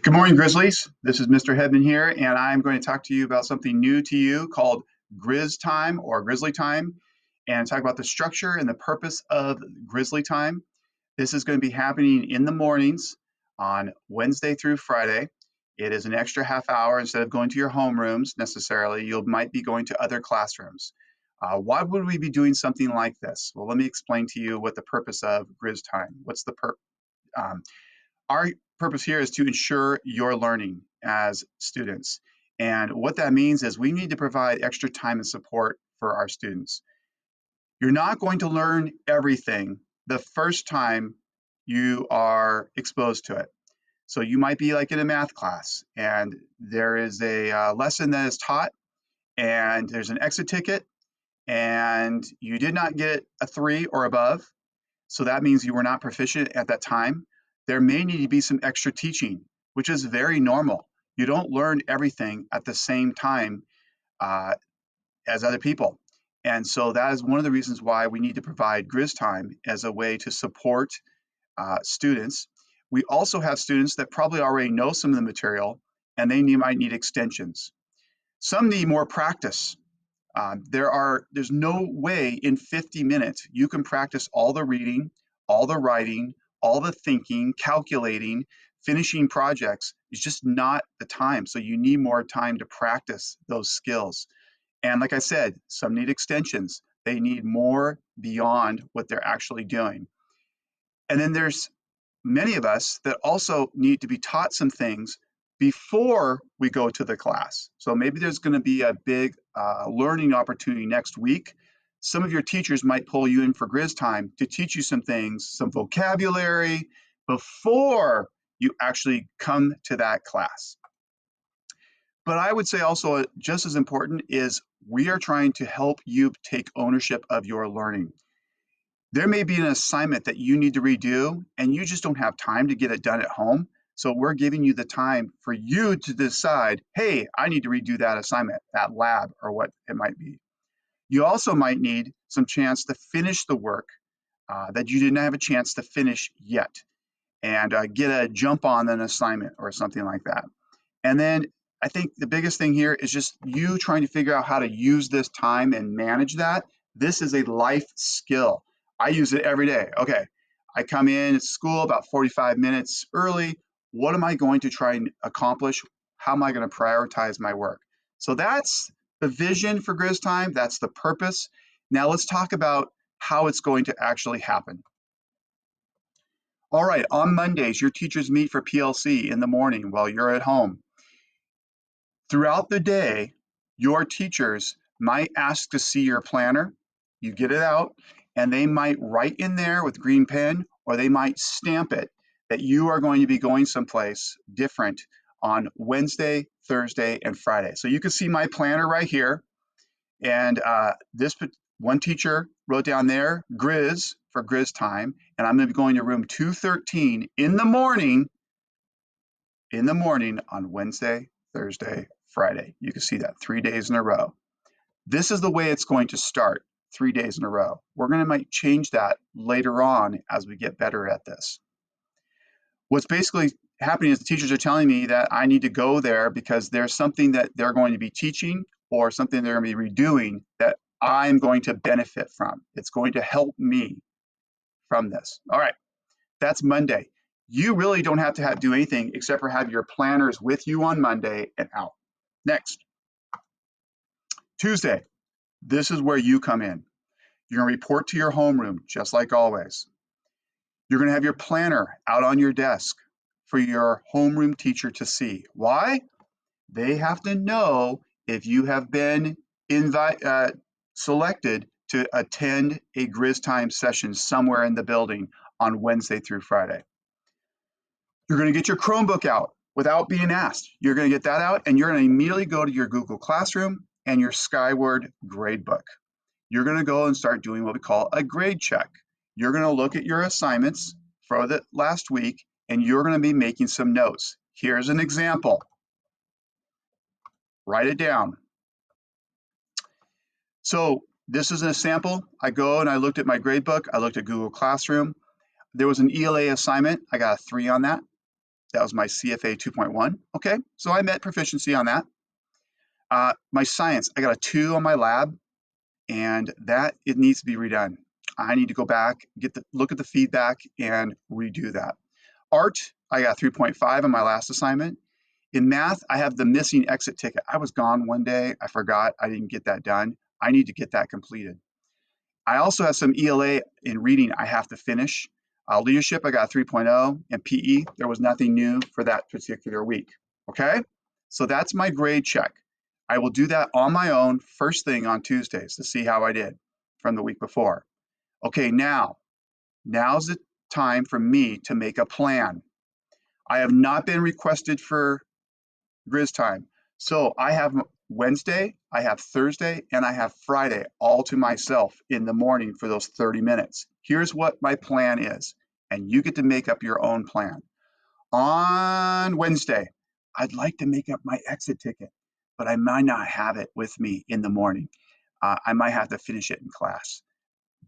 Good morning, Grizzlies. This is Mr. Hedman here, and I'm going to talk to you about something new to you called Grizz Time or Grizzly Time, and talk about the structure and the purpose of Grizzly Time. This is going to be happening in the mornings on Wednesday through Friday. It is an extra half hour. Instead of going to your homerooms necessarily, you might be going to other classrooms. Why would we be doing something like this? Well, let me explain to you what the purpose of Grizz Time. Our purpose here is to ensure your learning as students. And what that means is we need to provide extra time and support for our students. You're not going to learn everything the first time you are exposed to it. So you might be like in a math class and there is a lesson that is taught and there's an exit ticket and you did not get a 3 or above. So that means you were not proficient at that time. There may need to be some extra teaching, which is very normal. You don't learn everything at the same time uh, as other people. And so that is one of the reasons why we need to provide Grizz Time as a way to support students. We also have students that probably already know some of the material and might need extensions. Some need more practice. There's no way in 50 minutes you can practice all the reading, all the writing, all the thinking, calculating, finishing projects. It's just not the time. So you need more time to practice those skills. And like I said, some need extensions. They need more beyond what they're actually doing. And then there's many of us that also need to be taught some things before we go to the class. So maybe there's going to be a big learning opportunity next week. Some of your teachers might pull you in for Grizz Time to teach you some things, some vocabulary, before you actually come to that class. But I would say also just as important is we are trying to help you take ownership of your learning. There may be an assignment that you need to redo and you just don't have time to get it done at home. So we're giving you the time for you to decide, hey, I need to redo that assignment, that lab, or what it might be. You also might need some chance to finish the work that you didn't have a chance to finish yet and get a jump on an assignment or something like that. And then I think the biggest thing here is just you trying to figure out how to use this time and manage that. This is a life skill. I use it every day. Okay, I come in at school about 45 minutes early. What am I going to try and accomplish? How am I going to prioritize my work? So that's the vision for Grizz Time. That's the purpose. Now let's talk about how it's going to actually happen. All right, on Mondays, your teachers meet for PLC in the morning while you're at home. Throughout the day, your teachers might ask to see your planner. You get it out, and they might write in there with green pen, or they might stamp it that you are going to be going someplace different on Wednesday, Thursday, and Friday. So you can see my planner right here. And this one teacher wrote down there, Grizz for Grizz Time, and I'm going to be going to room 213 in the morning on Wednesday, Thursday, Friday. You can see that 3 days in a row. This is the way it's going to start 3 days in a row. We're going to might change that later on as we get better at this. What's basically happening is the teachers are telling me that I need to go there because there's something that they're going to be teaching or something they're going to be redoing that I'm going to benefit from. It's going to help me from this. All right, that's Monday. You really don't have to do anything except for have your planners with you on Monday and out. Next, Tuesday. This is where you come in. You're going to report to your homeroom, just like always. You're going to have your planner out on your desk for your homeroom teacher to see. Why? They have to know if you have been selected to attend a Grizz Time session somewhere in the building on Wednesday through Friday. You're going to get your Chromebook out without being asked. You're going to get that out and you're going to immediately go to your Google Classroom and your Skyward gradebook. You're going to go and start doing what we call a grade check. You're going to look at your assignments for the last week and you're going to be making some notes. Here's an example. Write it down. So this is a sample. I go and I looked at my gradebook. I looked at Google Classroom. There was an ELA assignment. I got a 3 on that. That was my CFA 2.1. Okay, so I met proficiency on that. My science, I got a 2 on my lab, and that it needs to be redone. I need to go back, look at the feedback, and redo that. Art, I got 3.5 on my last assignment. In math, I have the missing exit ticket. I was gone one day. I forgot. I didn't get that done. I need to get that completed. I also have some ELA in reading I have to finish. Leadership, I got 3.0, and PE, there was nothing new for that particular week. Okay? So that's my grade check. I will do that on my own first thing on Tuesdays to see how I did from the week before. Okay, now's the time for me to make a plan. I have not been requested for Grizz time. So I have Wednesday, I have Thursday, and I have Friday all to myself in the morning for those 30 minutes. Here's what my plan is, and you get to make up your own plan. On Wednesday, I'd like to make up my exit ticket, but I might not have it with me in the morning. I might have to finish it in class.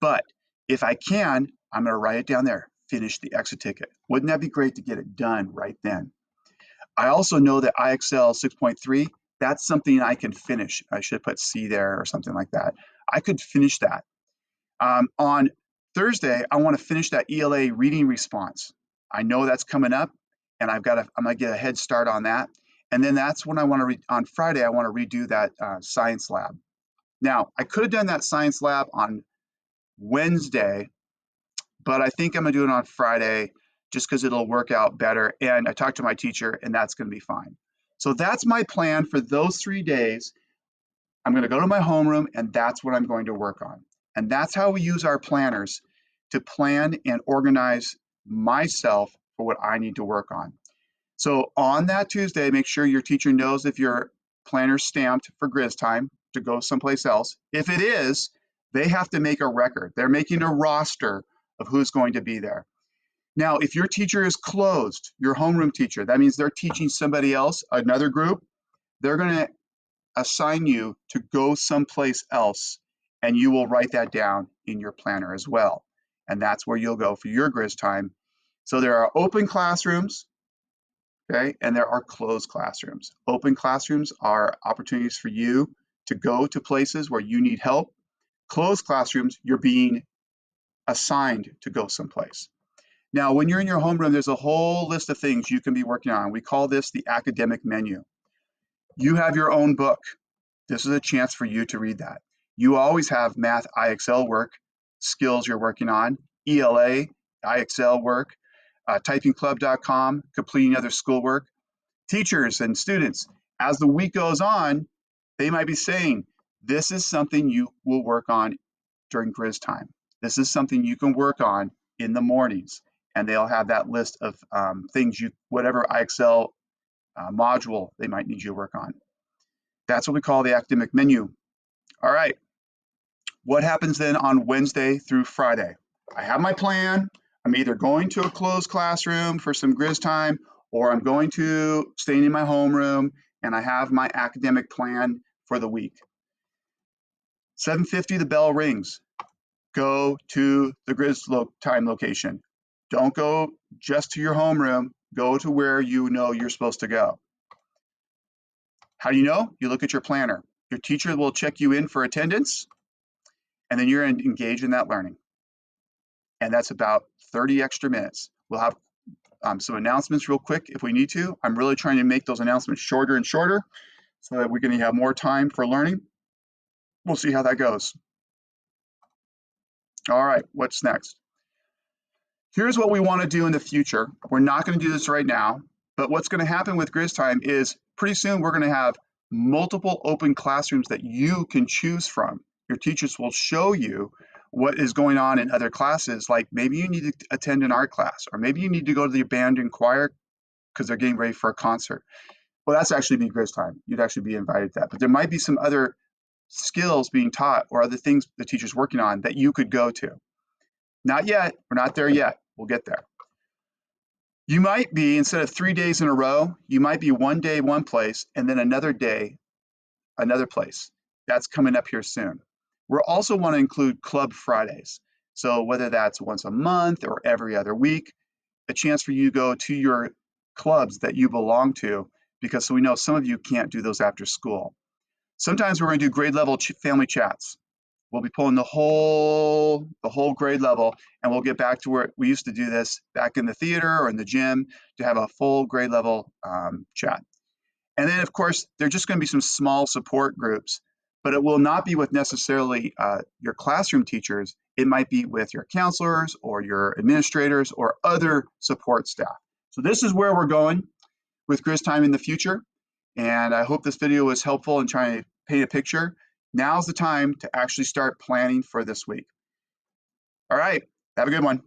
But if I can, I'm going to write it down there, finish the exit ticket. Wouldn't that be great to get it done right then? I also know that IXL 6.3, that's something I can finish. I should put C there or something like that. I could finish that. On Thursday, I want to finish that ELA reading response. I know that's coming up, and I'm gonna get a head start on that. And then that's when I want to on Friday, I want to redo that science lab. Now, I could have done that science lab on Wednesday, but I think I'm gonna do it on Friday just because it'll work out better. And I talked to my teacher, and that's gonna be fine. So that's my plan for those 3 days. I'm gonna go to my homeroom, and that's what I'm going to work on. And that's how we use our planners to plan and organize myself for what I need to work on. So on that Tuesday, make sure your teacher knows if your planner's stamped for Grizz time to go someplace else. If it is, they have to make a record. They're making a roster of who's going to be there. Now, if your teacher is closed, your homeroom teacher, that means they're teaching somebody else, another group, they're going to assign you to go someplace else, and you will write that down in your planner as well. And that's where you'll go for your Grizz time. So there are open classrooms, okay, and there are closed classrooms. Open classrooms are opportunities for you to go to places where you need help. Closed classrooms, you're being assigned to go someplace. Now, when you're in your homeroom, there's a whole list of things you can be working on. We call this the academic menu. You have your own book. This is a chance for you to read that. You always have math IXL work, skills you're working on, ELA, IXL work, typingclub.com, completing other schoolwork. Teachers and students, as the week goes on, they might be saying, this is something you will work on during Grizz time. This is something you can work on in the mornings. And they'll have that list of things whatever IXL module they might need you to work on. That's what we call the academic menu. All right. What happens then on Wednesday through Friday? I have my plan. I'm either going to a closed classroom for some Grizz time, or I'm going to staying in my homeroom, and I have my academic plan for the week. 7:50, the bell rings. Go to the Grizz time location. Don't go just to your homeroom. Go to where you know you're supposed to go. How do you know? You look at your planner. Your teacher will check you in for attendance, and then you're engaged in that learning. And that's about 30 extra minutes. We'll have some announcements real quick if we need to. I'm really trying to make those announcements shorter and shorter so that we're going to have more time for learning. We'll see how that goes. All right, what's next? Here's what we want to do in the future. We're not going to do this right now, but what's going to happen with Grizz time is pretty soon we're going to have multiple open classrooms that you can choose from. Your teachers will show you what is going on in other classes, like maybe you need to attend an art class, or maybe you need to go to the band and choir because they're getting ready for a concert. Well, that's actually be Grizz time. You'd actually be invited to that. But there might be some other skills being taught or other things the teacher's working on that you could go to. Not yet. We're not there yet. We'll get there. You might be, instead of 3 days in a row, you might be one day one place and then another day another place. That's coming up here soon. We'll also want to include Club Fridays. So whether that's once a month or every other week, a chance for you to go to your clubs that you belong to, because we know some of you can't do those after school. Sometimes we're going to do grade level family chats. We'll be pulling the whole grade level, and we'll get back to where we used to do this back in the theater or in the gym to have a full grade level chat. And then, of course, there's just going to be some small support groups, but it will not be with necessarily your classroom teachers. It might be with your counselors or your administrators or other support staff. So this is where we're going with Grizz Time in the future. And I hope this video was helpful in trying to paint a picture. Now's the time to actually start planning for this week. All right, have a good one.